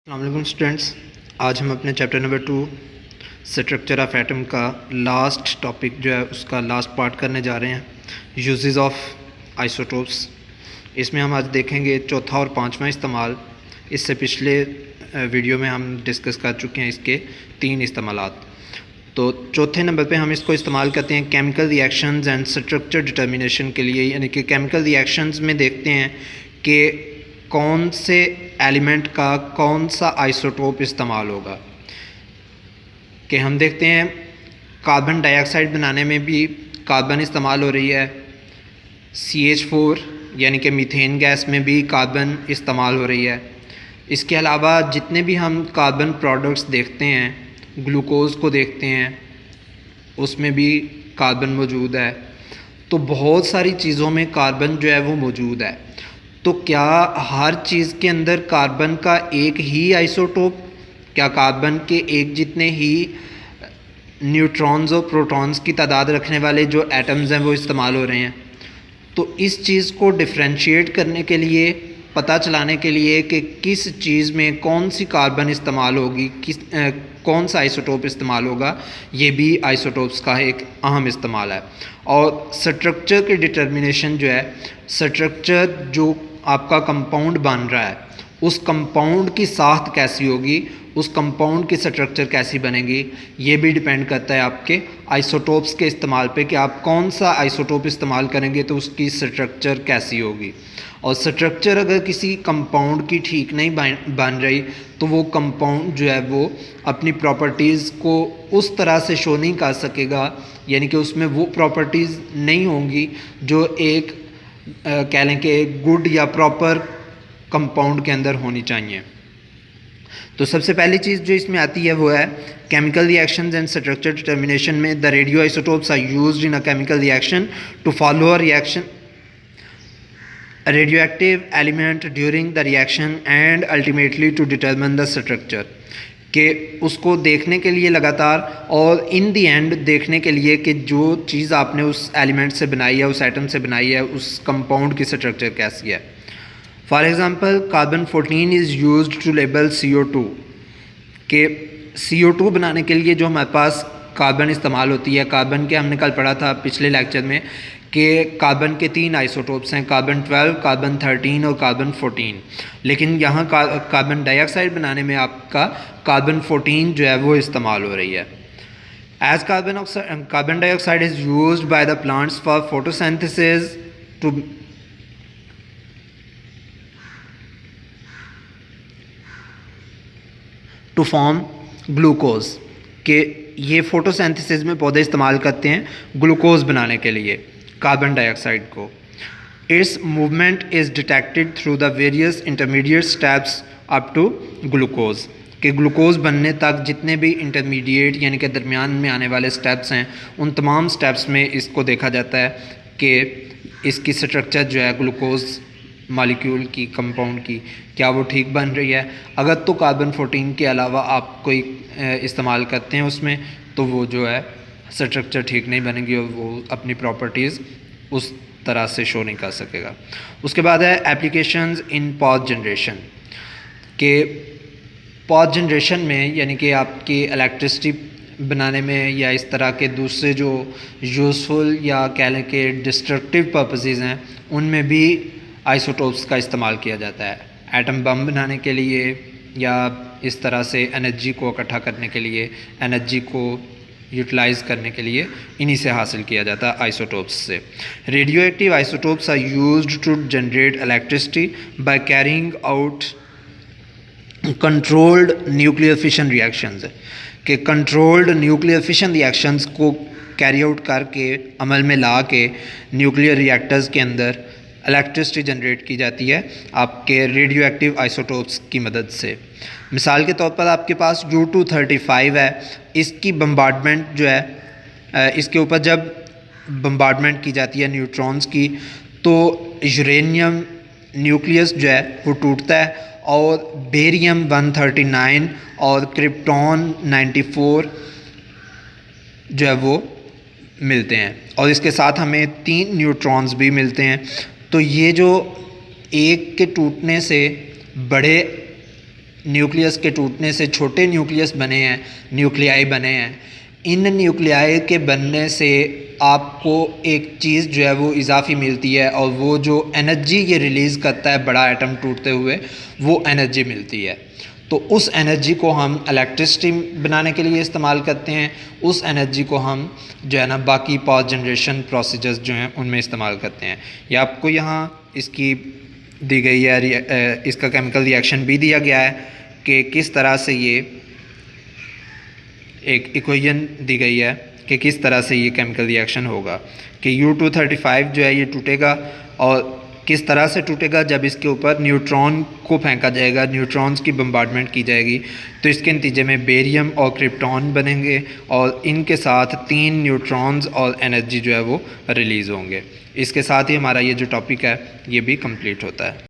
अस्सलाम स्टूडेंट्स, आज हम अपने chapter number 2 structure of atom का लास्ट टॉपिक जो है उसका लास्ट पार्ट करने जा रहे हैं, यूजेस ऑफ आइसोटोप्स। इसमें हम आज देखेंगे चौथा और पांचवा इस्तेमाल। इससे पिछले वीडियो में हम डिस्कस कर चुके हैं इसके 3 इस्तेमालात। तो चौथे नंबर पे हम इसको इस्तेमाल करते हैं chemical reactions and structure determination के लिए, यानी कि केमिकल रिएक्शंस में देखते हैं कि कौन से एलिमेंट का कौन सा आइसोटोप इस्तेमाल होगा। कि हम देखते हैं कार्बन डाइऑक्साइड बनाने में भी कार्बन इस्तेमाल हो रही है, CH4 यानी कि मीथेन गैस में भी कार्बन इस्तेमाल हो रही है। इसके अलावा जितने भी हम कार्बन प्रोडक्ट्स देखते हैं, ग्लूकोज़ को देखते हैं, उसमें भी कार्बन मौजूद है। तो बहुत सारी चीज़ों में कार्बन जो है वो मौजूद है। तो क्या हर चीज़ के अंदर कार्बन का एक ही आइसोटोप, क्या कार्बन के एक जितने ही न्यूट्रॉन्स और प्रोटॉन्स की तादाद रखने वाले जो एटम्स हैं वो इस्तेमाल हो रहे हैं? तो इस चीज़ को डिफ्रेंशिएट करने के लिए, पता चलाने के लिए कि किस चीज़ में कौन सी कार्बन इस्तेमाल होगी, कौन सा आइसोटोप इस्तेमाल होगा, ये भी आइसोटोप्स का एक अहम इस्तेमाल है। और स्ट्रक्चर की डिटर्मिनेशन जो है, स्ट्रक्चर जो आपका कंपाउंड बन रहा है उस कंपाउंड की साख्त कैसी होगी, उस कंपाउंड की स्ट्रक्चर कैसी बनेगी, ये भी डिपेंड करता है आपके आइसोटोप्स के इस्तेमाल पे कि आप कौन सा आइसोटोप इस्तेमाल करेंगे तो उसकी स्ट्रक्चर कैसी होगी। और स्ट्रक्चर अगर किसी कंपाउंड की ठीक नहीं बन रही तो वो कंपाउंड जो है वो अपनी प्रॉपर्टीज़ को उस तरह से शो नहीं कर सकेगा, यानी कि उसमें वो प्रॉपर्टीज़ नहीं होंगी जो एक कह लें कि गुड या प्रॉपर कंपाउंड के अंदर होनी चाहिए। तो सबसे पहली चीज़ जो इसमें आती है वो है chemical reactions and structure determination में the radio isotopes are used in a chemical reaction to follow a reaction radioactive element during the reaction and ultimately to determine the structure। कि उसको देखने के लिए लगातार और इन दी एंड देखने के लिए कि जो चीज़ आपने उस एलिमेंट से बनाई है, उस एटम से बनाई है, उस कंपाउंड की स्ट्रक्चर कैसी है। For example carbon 14 is used to label CO2। कि CO2 बनाने के लिए जो हमारे पास कार्बन इस्तेमाल होती है, कार्बन के हमने कल पढ़ा था पिछले लेक्चर में कि कार्बन के 3 आइसोटोप्स हैं, कार्बन 12, कार्बन 13 और कार्बन 14। लेकिन यहाँ कार्बन डाइऑक्साइड बनाने में आपका कार्बन 14 जो है वो इस्तेमाल हो रही है। As carbon dioxide is used by the plants for photosynthesis to form glucose. के ये फोटोसिंथेसिस में पौधे इस्तेमाल करते हैं ग्लूकोज बनाने के लिए कार्बन डाइऑक्साइड को। Its movement is detected through the various intermediate steps up to glucose. कि ग्लूकोज बनने तक जितने भी इंटरमीडिएट यानी कि दरमियान में आने वाले स्टेप्स हैं, उन तमाम स्टेप्स में इसको देखा जाता है कि इसकी स्ट्रक्चर जो है ग्लूकोज मॉलिक्यूल की, कंपाउंड की, क्या वो ठीक बन रही है। अगर तो कार्बन 14 के अलावा आप कोई इस्तेमाल करते हैं उसमें, तो वो जो है स्ट्रक्चर ठीक नहीं बनेगी और वो अपनी प्रॉपर्टीज़ उस तरह से शो नहीं कर सकेगा। उसके बाद है एप्लीकेशंस इन पावर जनरेशन। के पावर जनरेशन में यानी कि आपकी इलेक्ट्रिसिटी बनाने में या इस तरह के दूसरे जो यूज़फुल या कह लें कि डिस्ट्रक्टिव पर्पसेस हैं, उनमें भी आइसोटोप्स का इस्तेमाल किया जाता है। एटम बम बनाने के लिए या इस तरह से एनर्जी को इकट्ठा करने के लिए, एनर्जी को यूटिलाइज़ करने के लिए इन्हीं से हासिल किया जाता है आइसोटोप्स से। Radioactive isotopes are used to generate electricity by carrying out controlled nuclear fission reactions. कि कंट्रोल्ड न्यूक्लियर फिशन रिएक्शंस को कैरी आउट करके, अमल में ला के न्यूक्लियर रिएक्टर्स के अंदर इलेक्ट्रिसिटी जनरेट की जाती है आपके रेडियो एक्टिव आइसोटोप्स की मदद से। मिसाल के तौर पर आपके पास U-235 है, इसकी बम्बार्डमेंट जो है, इसके ऊपर जब बम्बार्डमेंट की जाती है न्यूट्रॉन्स की, तो यूरेनियम न्यूक्लियस जो है वो टूटता है और बेरियम 139 और क्रिप्टॉन 94 जो है वो मिलते हैं, और इसके साथ हमें 3 न्यूट्रॉन्स भी मिलते हैं। तो ये जो एक के टूटने से बड़े न्यूक्लियस के टूटने से छोटे न्यूक्लियस बने हैं, न्यूक्लियाई बने हैं। इन न्यूक्लियाई के बनने से आपको एक चीज़ जो है वो इजाफी मिलती है, और वो जो एनर्जी ये रिलीज़ करता है बड़ा एटम टूटते हुए, वो एनर्जी मिलती है। तो उस एनर्जी को हम इलेक्ट्रिसिटी बनाने के लिए इस्तेमाल करते हैं। उस एनर्जी को हम जो है ना बाकी पावर जनरेशन प्रोसीजर्स जो हैं उनमें इस्तेमाल करते हैं। या आपको यहाँ इसकी दी गई है, इसका केमिकल रिएक्शन भी दिया गया है कि किस तरह से ये एक इक्वेशन दी गई है कि किस तरह से ये केमिकल रिएक्शन होगा कि U235 जो है ये टूटेगा, और किस तरह से टूटेगा, जब इसके ऊपर न्यूट्रॉन को फेंका जाएगा, न्यूट्रॉन्स की बम्बार्डमेंट की जाएगी, तो इसके नतीजे में बेरियम और क्रिप्टॉन बनेंगे, और इनके साथ 3 न्यूट्रॉन्स और एनर्जी जो है वो रिलीज़ होंगे। इसके साथ ही हमारा ये जो टॉपिक है ये भी कंप्लीट होता है।